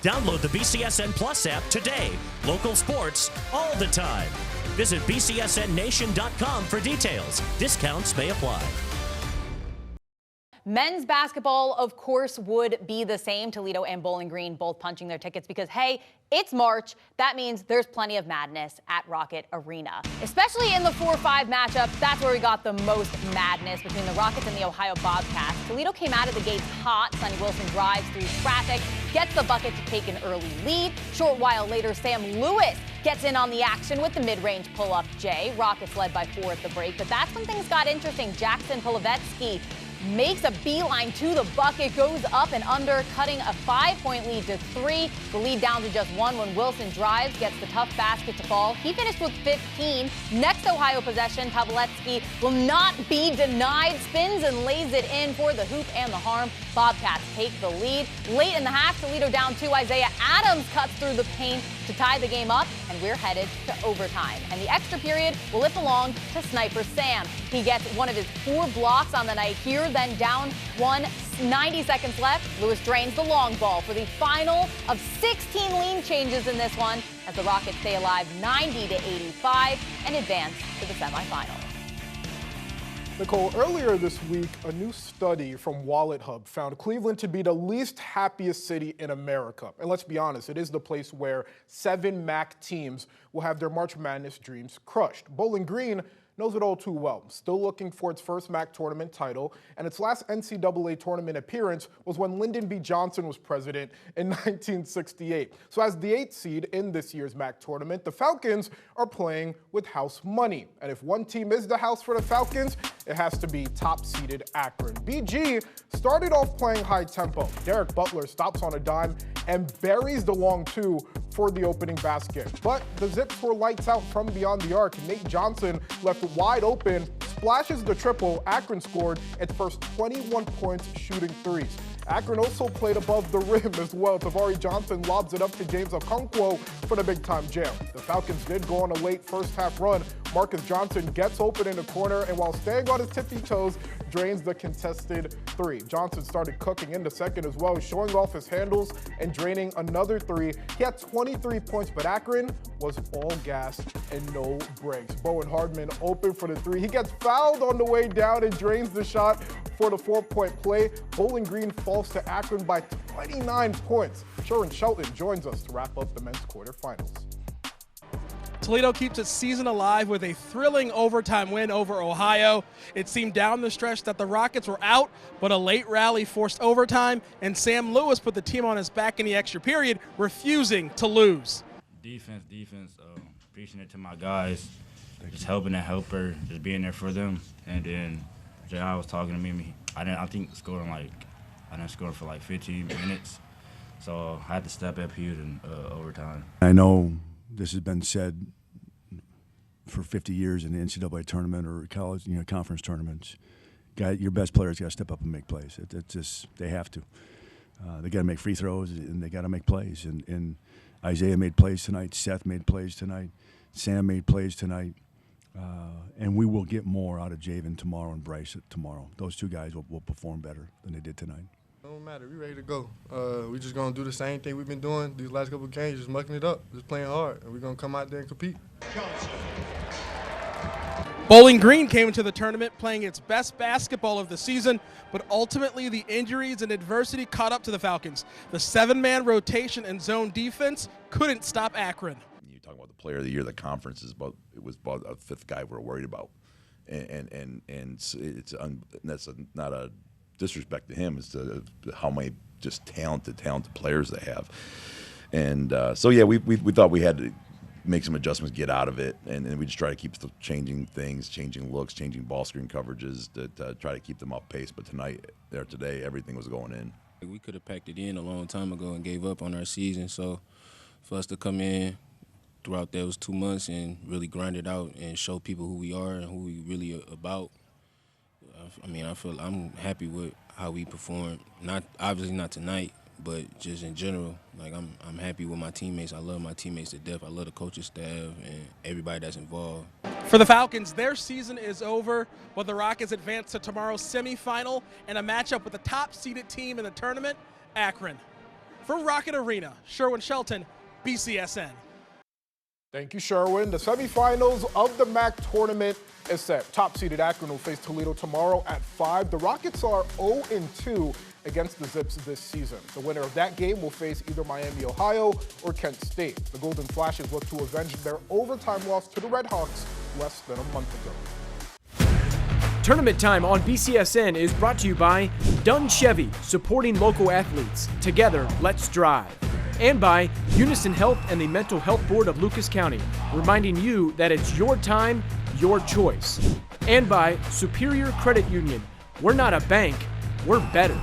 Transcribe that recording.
Download the BCSN Plus app today. Local sports all the time. Visit bcsnnation.com for details. Discounts may apply. Men's basketball, of course, would be the same. Toledo and Bowling Green both punching their tickets because, hey, it's March. That means there's plenty of madness at Rocket Arena. Especially in the 4-5 matchup, that's where we got the most madness between the Rockets and the Ohio Bobcats. Toledo came out of the gates hot. Sonny Wilson drives through traffic, gets the bucket to take an early lead. Short while later, Sam Lewis gets in on the action with the mid-range pull-up J. Rockets led by 4 at the break, but that's when things got interesting. Jackson Polovetsky makes a beeline to the bucket, goes up and under, cutting a 5-point lead to 3. The lead down to just 1 when Wilson drives, gets the tough basket to fall. He finished with 15. Next Ohio possession, Pavletsky will not be denied, spins and lays it in for the hoop and the harm. Bobcats take the lead. Late in the half, Toledo down 2. Isaiah Adams cuts through the paint to tie the game up, and we're headed to overtime. And the extra period will it belong to Sniper Sam. He gets one of his 4 blocks on the night here, then down 1, 90 seconds left. Lewis drains the long ball for the final of 16 lean changes in this one as the Rockets stay alive 90-85 and advance to the semifinals. Nicole, earlier this week, a new study from Wallet Hub found Cleveland to be the least happiest city in America. And let's be honest, it is the place where 7 MAC teams will have their March Madness dreams crushed. Bowling Green knows it all too well, still looking for its first MAC tournament title, and its last NCAA tournament appearance was when Lyndon B. Johnson was president in 1968. So as the 8th seed in this year's MAC tournament, the Falcons are playing with house money. And if one team is the house for the Falcons, it has to be top-seeded Akron. BG started off playing high tempo. Derek Butler stops on a dime and buries the long 2 for the opening basket. But the Zips were lights out from beyond the arc. Nate Johnson left wide open, splashes the triple. Akron scored its first 21 points shooting threes. Akron also played above the rim as well. Tavari Johnson lobs it up to James Okonkwo for the big-time jam. The Falcons did go on a late first-half run. Marcus Johnson gets open in the corner, and while staying on his tippy toes, drains the contested 3. Johnson started cooking in the second as well, showing off his handles and draining another 3. He had 23 points, but Akron was all gas and no breaks. Bowen Hardman open for the 3. He gets fouled on the way down and drains the shot for the 4-point play. Bowling Green falls to Akron by 29 points. Sharon Shelton joins us to wrap up the men's quarterfinals. Toledo keeps its season alive with a thrilling overtime win over Ohio. It seemed down the stretch that the Rockets were out, but a late rally forced overtime, and Sam Lewis put the team on his back in the extra period, refusing to lose. Defense. Preaching it to my guys, just helping the helper, just being there for them. And then J.I. was talking to me. I didn't score for like 15 minutes, so I had to step up here in overtime. I know this has been said for 50 years in the NCAA tournament or college, conference tournaments. Your best players got to step up and make plays. It's just, they have to. They got to make free throws and they got to make plays. And Isaiah made plays tonight. Seth made plays tonight. Sam made plays tonight. And we will get more out of Javen tomorrow and Bryce tomorrow. Those 2 guys will perform better than they did tonight. It don't matter. We ready to go. We just going to do the same thing we've been doing these last couple of games, just mucking it up, just playing hard. And we're going to come out there and compete. Bowling Green came into the tournament playing its best basketball of the season, but ultimately the injuries and adversity caught up to the Falcons. The 7-man rotation and zone defense couldn't stop Akron. You talk about the player of the year, the conference it was about a 5th guy we're worried about, and that's not a disrespect to him. It's how many just talented players they have, and so yeah, we thought we had to make some adjustments, get out of it, and we just try to keep changing things, changing looks, changing ball screen coverages to try to keep them off pace. But today, everything was going in. We could have packed it in a long time ago and gave up on our season. So for us to come in throughout those 2 months and really grind it out and show people who we are and who we really are about, I feel I'm happy with how we performed. Obviously not tonight, but just in general, like I'm happy with my teammates. I love my teammates to death. I love the coaching staff and everybody that's involved. For the Falcons, their season is over, but the Rockets advance to tomorrow's semifinal and a matchup with the top-seeded team in the tournament, Akron. For Rocket Arena, Sherwin Shelton, BCSN. Thank you, Sherwin. The semifinals of the MAC tournament is set. Top-seeded Akron will face Toledo tomorrow at 5. The Rockets are 0-2 against the Zips this season. The winner of that game will face either Miami, Ohio, or Kent State. The Golden Flashes look to avenge their overtime loss to the Red Hawks less than a month ago. Tournament Time on BCSN is brought to you by Dunn Chevy, supporting local athletes. Together, let's drive. And by Unison Health and the Mental Health Board of Lucas County, reminding you that it's your time, your choice. And by Superior Credit Union. We're not a bank, we're better.